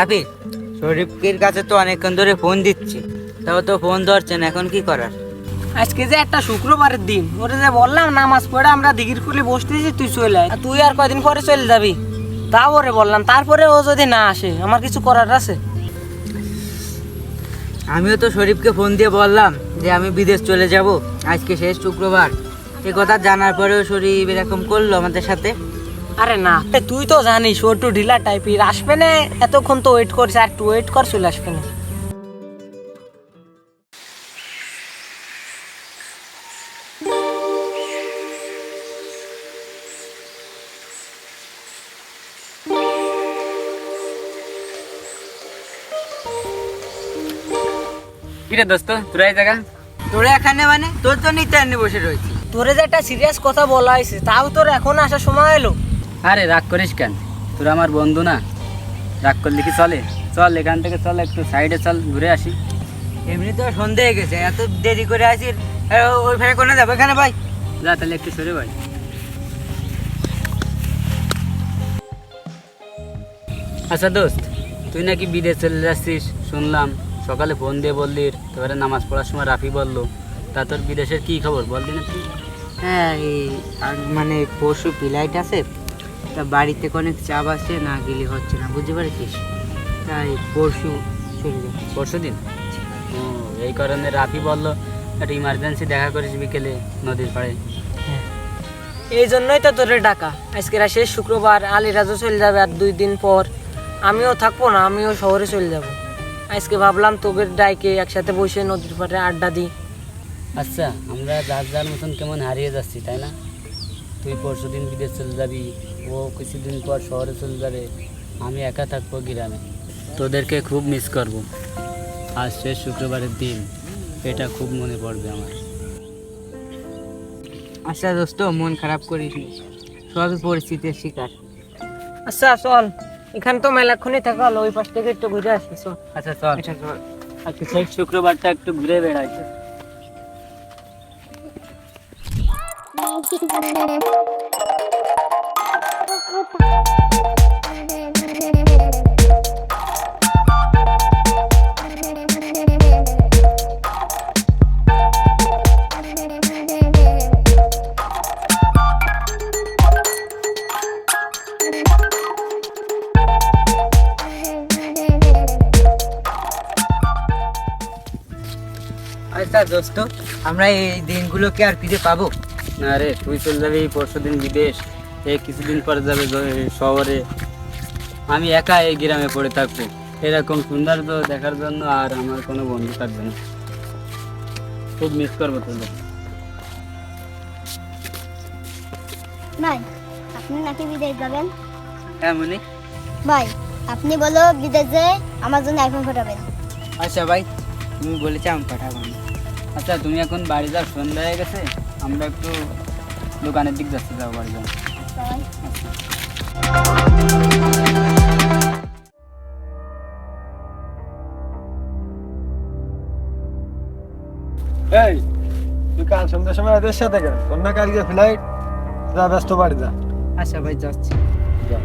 রাফি, শরীফের কাছে তো অনেকক্ষণ ধরে ফোন দিচ্ছি, তাও তো ফোন ধরছে না, এখন কি করার? আজকে যে একটা শুক্রবারের দিন, ওরে যে বললাম নামাজ পড়ে আমরা দিঘির কুলে বসতেছি, তুই চলে আয়, আর তুই আর কয়দিন পরে চলে যাবি, তাও ওরে বললাম। তারপরে ও যদি না আসে, আমার কিছু করার আছে? আমিও তো শরীফকে ফোন দিয়ে বললাম যে আমি বিদেশ চলে যাব, আজকে শেষ শুক্রবার। এ কথা জানার পরেও শরীফ এরকম করলো আমাদের সাথে। আরে না, তুই তো জানিস ও একটু ঢিলা টাইপের, আসবে না। এতক্ষণ তো ওয়েট করছে, আর একটু ওয়েট কর, চলে আসবে না। কিরে দোস্ত, তোরা এই জায়গা? তোরা এখানে মানে? তোর তো নিতে এনে বসে রয়েছি। তোরে যে একটা সিরিয়াস কথা বলা হয়েছে, তাও তোর এখন আসার সময় এলো? আরে রাগ করিস কেন, তোরা আমার বন্ধু না, রাগ করলে কি চলে? চল এখান থেকে, চল একটু সাইডে চল, ঘুরে আসি। এমনি তো সন্ধে হয়ে গেছে, এত দেরি করে আসি, ওই ফেরে কোনে যাবো? এখানে ভাই যা তাহলে একটু সরে ভাই। আচ্ছা দোস্ত, তুই নাকি বিদেশ চলে যাচ্ছিস শুনলাম, সকালে ফোন দিয়ে বললি, তারপরে নামাজ পড়ার সময় রাফি বললো। তা তোর বিদেশের কি খবর বললি না তুই? হ্যাঁ, এই মানে পরশু ফ্লাইট আছে, তা বাড়িতে অনেক চাপ আছে, না গেলে হচ্ছে না, বুঝতে পারছিস? তাই পরশু চলে যাবো। পরশু দিন? ও, এই কারণে রাফি বললো একটা ইমার্জেন্সি দেখা করিস বিকেলে নদীর পাড়ে। এই জন্যই তো তোরে ডাকা। আজকে শেষ শুক্রবার, আলিরাজও চলে যাবে আর 2 দিন পর। আমিও থাকবো না, আমিও শহরে চলে যাব। আজকে ভাবলাম তোকে ডাইকে একসাথে বসে নদীর পাড়ে আড্ডা দিই। আচ্ছা, আমরা যার যার মতন কেমন হারিয়ে যাচ্ছি, তাই না? তুই পরশু দিন বিদেশ চলে যাবি, ও কিছুদিন পর শহরে চলে যাবে, আমি একা থাকবো গ্রামে। তোদেরকে খুব মিস করব। আজ শেষ শুক্রবারের দিন, এটা খুব মনে পড়বে আমার। আচ্ছা দোস্ত, মন খারাপ করিস নি, সবই পরিস্থিতির শিকার। আচ্ছা চল, এখানে তো মেলাক্ষণই থাকা হলো, ওই পাশ থেকে একটু ঘুরে আসি চল। আচ্ছা চল, এটা চল। আজকে শেষ শুক্রবারটা একটু ঘুরে বেড়াই। আচ্ছা দোস্ত, আমরা এই দিনগুলোকে আর ফিরে পাবো না রে, তুই চলে যাবি পরশু দিন বিদেশ, এই কিছুদিন পরে যাবে শহরে, আমি একা এই গ্রামে পড়ে থাকবো। এরকম সৌন্দর্য দেখার জন্য আর আমার কোনো বন্ধু থাকবে না। খুব মিস করবো তোদের। ভাই, আপনি নাকি বিদেশ যাবেন? হ্যাঁ মনি। ভাই, আপনি বলো বিদেশে আমার জন্য আইফোন পাঠাবেন। আচ্ছা ভাই, তুমি বলেছো আমি পাঠাবো না। আচ্ছা তুমি এখন বাড়ি যাও, সন্ধ্যা হয়ে গেছে, আমরা একটু দোকানের দিক যাচ্ছি, যাবো বাড়ি যাও। আচ্ছা ভাই। এই, তুই কাল সন্ধ্যার সময় এদের সাথে কেন? তোর না কালকে ফ্লাইট, যা ব্যস্ত বাড়ি যা। আচ্ছা ভাই, যাচ্ছি। যা।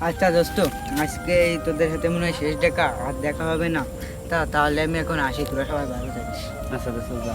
আচ্ছা দোস্ত, আজকে এই তোদের সাথে মনে হয় শেষ দেখা, আর দেখা হবে না। তাহলে আমি এখন আসি, তোরা সবাই ভালো থাকিস। আচ্ছা যা।